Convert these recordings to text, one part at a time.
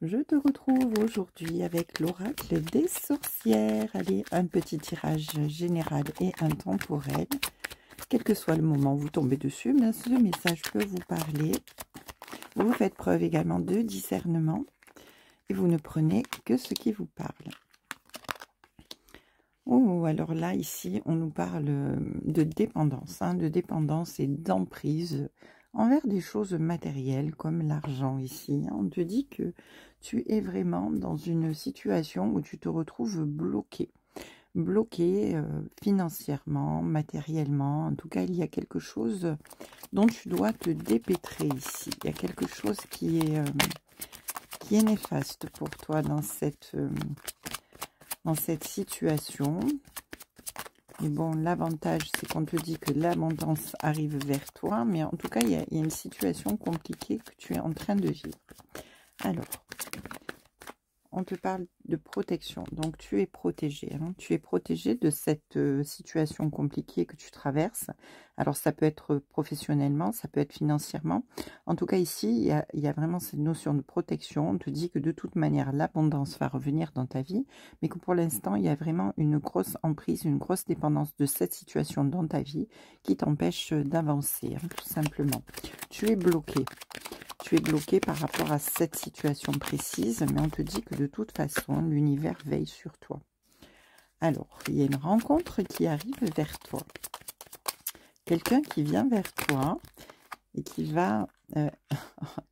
Je te retrouve aujourd'hui avec l'oracle des sorcières. Allez, un petit tirage général et intemporel. Quel que soit le moment où vous tombez dessus, mais ce message peut vous parler. Vous faites preuve également de discernement et vous ne prenez que ce qui vous parle. Oh, alors là, ici, on nous parle de dépendance, de dépendance et d'emprise envers des choses matérielles comme l'argent ici. On te dit que tu es vraiment dans une situation où tu te retrouves bloqué. Bloqué financièrement, matériellement. En tout cas, il y a quelque chose dont tu dois te dépêtrer ici. Il y a quelque chose qui est néfaste pour toi dans cette situation. Et bon, l'avantage, c'est qu'on te dit que l'abondance arrive vers toi, mais en tout cas, il y a une situation compliquée que tu es en train de vivre. Alors, on te parle de protection, donc tu es protégé. Tu es protégé de cette situation compliquée que tu traverses. Alors, ça peut être professionnellement, ça peut être financièrement. En tout cas, ici, il y a vraiment cette notion de protection. On te dit que de toute manière, l'abondance va revenir dans ta vie, mais que pour l'instant, il y a vraiment une grosse emprise, une grosse dépendance de cette situation dans ta vie qui t'empêche d'avancer, tout simplement. Tu es bloqué. Tu es bloqué par rapport à cette situation précise, mais on te dit que de toute façon, l'univers veille sur toi. Alors, il y a une rencontre qui arrive vers toi. Quelqu'un qui vient vers toi et qui va...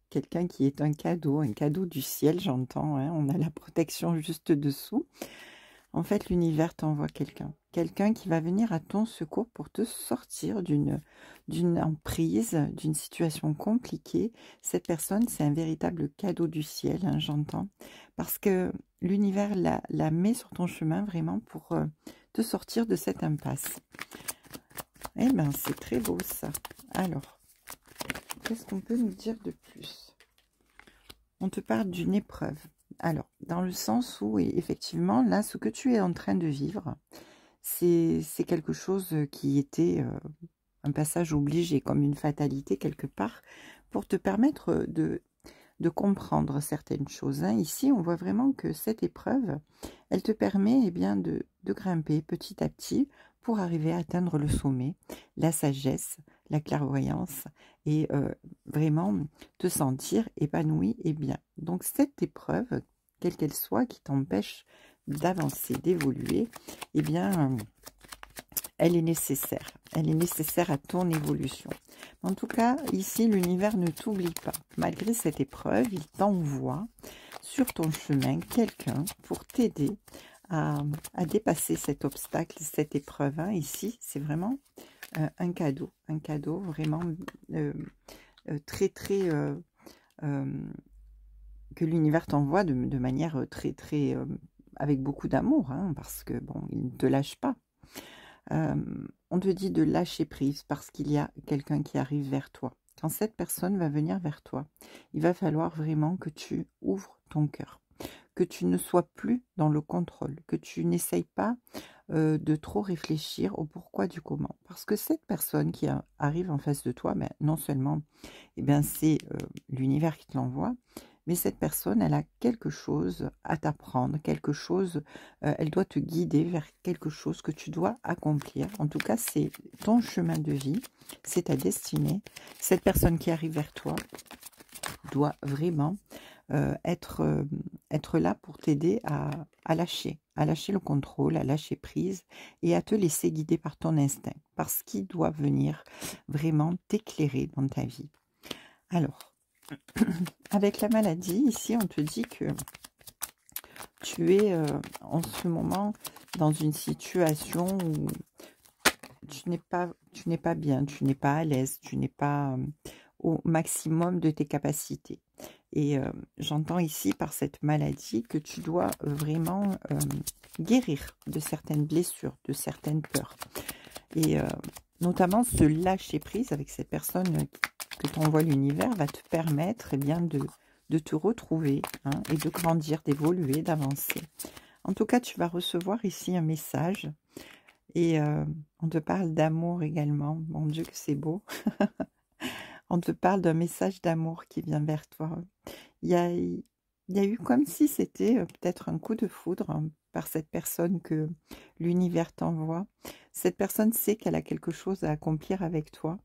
quelqu'un qui est un cadeau du ciel, j'entends. On a la protection juste dessous. En fait, l'univers t'envoie quelqu'un qui va venir à ton secours pour te sortir d'une emprise, d'une situation compliquée. Cette personne, c'est un véritable cadeau du ciel, j'entends, parce que l'univers la met sur ton chemin vraiment pour te sortir de cette impasse. Eh bien, c'est très beau ça. Alors, qu'est-ce qu'on peut nous dire de plus? On te parle d'une épreuve. Alors, dans le sens où, effectivement, là, ce que tu es en train de vivre, c'est quelque chose qui était un passage obligé, comme une fatalité quelque part, pour te permettre de comprendre certaines choses. Ici, on voit vraiment que cette épreuve, elle te permet bien, de grimper petit à petit pour arriver à atteindre le sommet, la sagesse, la clairvoyance et vraiment te sentir épanoui et bien. Donc cette épreuve, quelle qu'elle soit, qui t'empêche d'avancer, d'évoluer, eh bien, elle est nécessaire. Elle est nécessaire à ton évolution. En tout cas, ici, l'univers ne t'oublie pas. Malgré cette épreuve, il t'envoie sur ton chemin quelqu'un pour t'aider à dépasser cet obstacle, cette épreuve. Ici, c'est vraiment un cadeau vraiment très que l'univers t'envoie de manière très avec beaucoup d'amour, parce que bon, il ne te lâche pas. On te dit de lâcher prise parce qu'il y a quelqu'un qui arrive vers toi. Quand cette personne va venir vers toi, il va falloir vraiment que tu ouvres ton cœur, que tu ne sois plus dans le contrôle, que tu n'essayes pas de trop réfléchir au pourquoi du comment. Parce que cette personne qui arrive en face de toi, non seulement c'est l'univers qui te l'envoie, mais cette personne, elle a quelque chose à t'apprendre, quelque chose, elle doit te guider vers quelque chose que tu dois accomplir. En tout cas, c'est ton chemin de vie, c'est ta destinée. Cette personne qui arrive vers toi doit vraiment être là pour t'aider à lâcher le contrôle, à lâcher prise et à te laisser guider par ton instinct, parce qu'il doit venir vraiment t'éclairer dans ta vie. Alors, avec la maladie, ici, on te dit que tu es en ce moment dans une situation où tu n'es pas bien, tu n'es pas à l'aise, tu n'es pas au maximum de tes capacités. Et j'entends ici par cette maladie que tu dois vraiment guérir de certaines blessures, de certaines peurs. Et notamment ce lâcher prise avec cette personne que t'envoie l'univers va te permettre de te retrouver et de grandir, d'évoluer, d'avancer. En tout cas, tu vas recevoir ici un message et on te parle d'amour également. Mon Dieu que c'est beau. On te parle d'un message d'amour qui vient vers toi. Il y a il y a eu comme si c'était peut-être un coup de foudre par cette personne que l'univers t'envoie. Cette personne sait qu'elle a quelque chose à accomplir avec toi.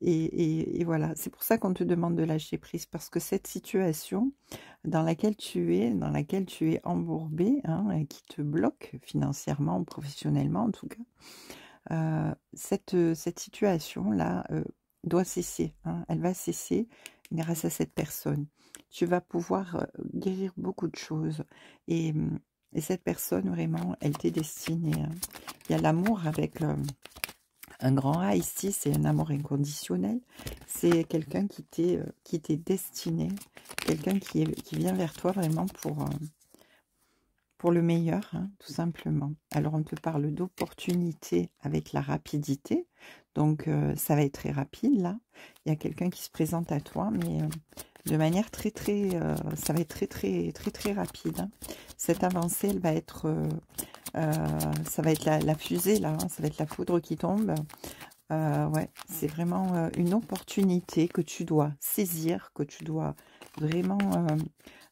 Et voilà, c'est pour ça qu'on te demande de lâcher prise, parce que cette situation dans laquelle tu es embourbé, hein, et qui te bloque financièrement ou professionnellement en tout cas, cette situation-là doit cesser, hein, elle va cesser grâce à cette personne. Tu vas pouvoir guérir beaucoup de choses et, et cette personne vraiment, elle t'est destinée, hein. Il y a l'amour avec un grand A ici, c'est un amour inconditionnel. C'est quelqu'un qui t'est destiné, quelqu'un qui vient vers toi vraiment pour le meilleur, hein, tout simplement. Alors, on te parle d'opportunité avec la rapidité. Donc, ça va être très rapide, là. Il y a quelqu'un qui se présente à toi, mais de manière ça va être très rapide, hein. Cette avancée, elle va être... ça va être la fusée, là, hein, ça va être la foudre qui tombe. Ouais, c'est vraiment une opportunité que tu dois saisir, que tu dois vraiment...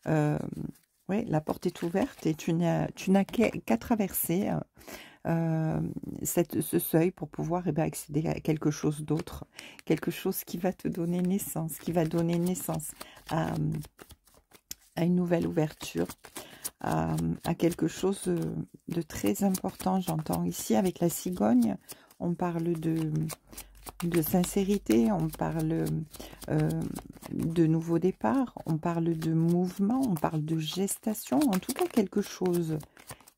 oui, la porte est ouverte et tu n'as qu'à traverser ce seuil pour pouvoir accéder à quelque chose d'autre, quelque chose qui va te donner naissance, qui va donner naissance à une nouvelle ouverture, à quelque chose de très important. J'entends ici avec la cigogne, on parle de sincérité, on parle de nouveau départ, on parle de mouvement, on parle de gestation, en tout cas quelque chose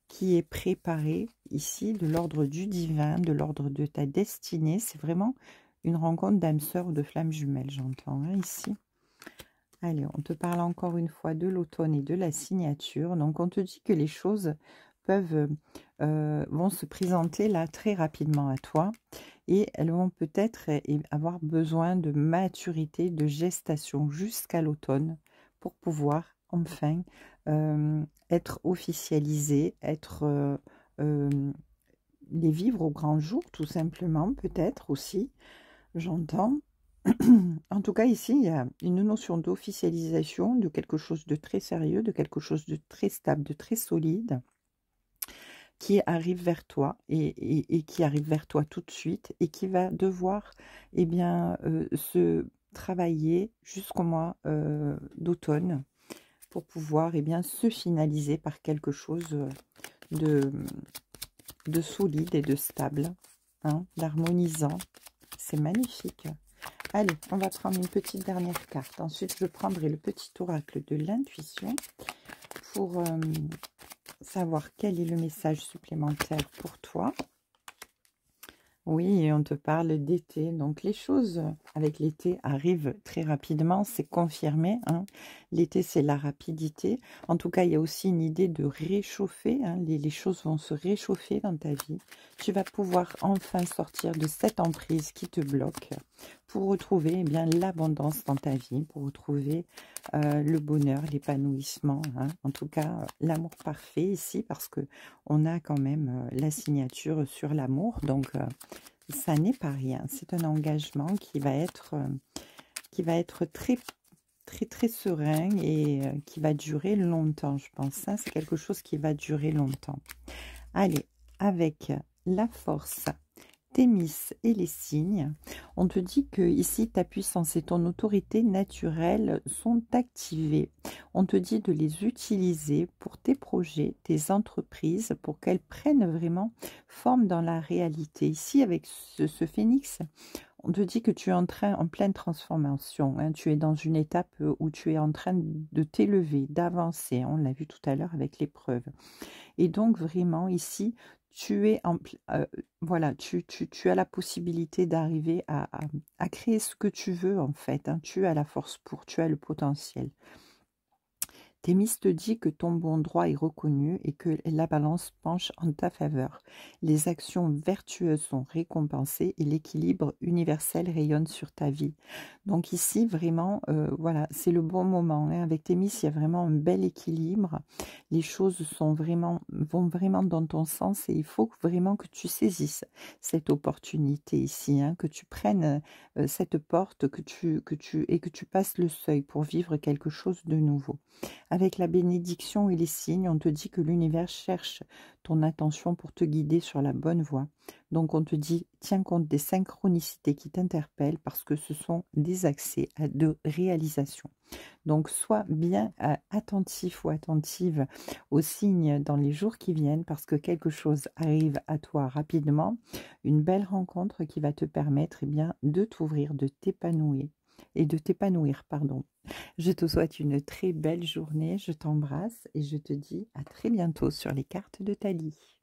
qui est préparé ici, de l'ordre du divin, de l'ordre de ta destinée. C'est vraiment une rencontre d'âme sœur ou de flamme jumelle, j'entends, hein, ici. Allez, on te parle encore une fois de l'automne et de la signature. Donc, on te dit que les choses vont se présenter là très rapidement à toi. Et elles vont peut-être avoir besoin de maturité, de gestation jusqu'à l'automne pour pouvoir enfin être officialisées, les vivre au grand jour tout simplement, peut-être aussi, j'entends. En tout cas, ici, il y a une notion d'officialisation de quelque chose de très sérieux, de quelque chose de très stable, de très solide, qui arrive vers toi et qui arrive vers toi tout de suite et qui va devoir se travailler jusqu'au mois d'automne pour pouvoir se finaliser par quelque chose de solide et de stable, hein, d'harmonisant. C'est magnifique. Allez, on va prendre une petite dernière carte. Ensuite, je prendrai le petit oracle de l'intuition pour savoir quel est le message supplémentaire pour toi. Oui, on te parle d'été. Donc, les choses avec l'été arrivent très rapidement, c'est confirmé, hein. L'été, c'est la rapidité. En tout cas, il y a aussi une idée de réchauffer, hein. Les choses vont se réchauffer dans ta vie. Tu vas pouvoir enfin sortir de cette emprise qui te bloque pour retrouver l'abondance dans ta vie, pour retrouver le bonheur, l'épanouissement, hein. En tout cas, l'amour parfait ici, parce que on a quand même la signature sur l'amour. Donc, ça n'est pas rien. C'est un engagement qui va être très serein et qui va durer longtemps, je pense, hein. C'est quelque chose qui va durer longtemps. Allez, avec la force, Thémis et les signes, on te dit que ici ta puissance et ton autorité naturelle sont activées. On te dit de les utiliser pour tes projets, tes entreprises, pour qu'elles prennent vraiment forme dans la réalité. Ici, avec ce phénix, on te dit que tu es en pleine transformation, hein. Tu es dans une étape où tu es en train de t'élever, d'avancer. On l'a vu tout à l'heure avec l'épreuve. Et donc, vraiment, ici, tu es voilà, tu as la possibilité d'arriver à créer ce que tu veux, en fait, hein. Tu as la force pour, tu as le potentiel. Thémis te dit que ton bon droit est reconnu et que la balance penche en ta faveur. Les actions vertueuses sont récompensées et l'équilibre universel rayonne sur ta vie. Donc ici, vraiment, voilà, c'est le bon moment. Hein. Avec Thémis, il y a vraiment un bel équilibre. Les choses vont vraiment dans ton sens et il faut vraiment que tu saisisses cette opportunité ici, hein, que tu prennes cette porte, que tu passes le seuil pour vivre quelque chose de nouveau. Avec la bénédiction et les signes, on te dit que l'univers cherche ton attention pour te guider sur la bonne voie. Donc on te dit, tiens compte des synchronicités qui t'interpellent parce que ce sont des accès de réalisation. Donc sois bien attentif ou attentive aux signes dans les jours qui viennent parce que quelque chose arrive à toi rapidement, une belle rencontre qui va te permettre bien, de t'ouvrir, de t'épanouir pardon. Je te souhaite une très belle journée, je t'embrasse et je te dis à très bientôt sur les cartes de Thalie.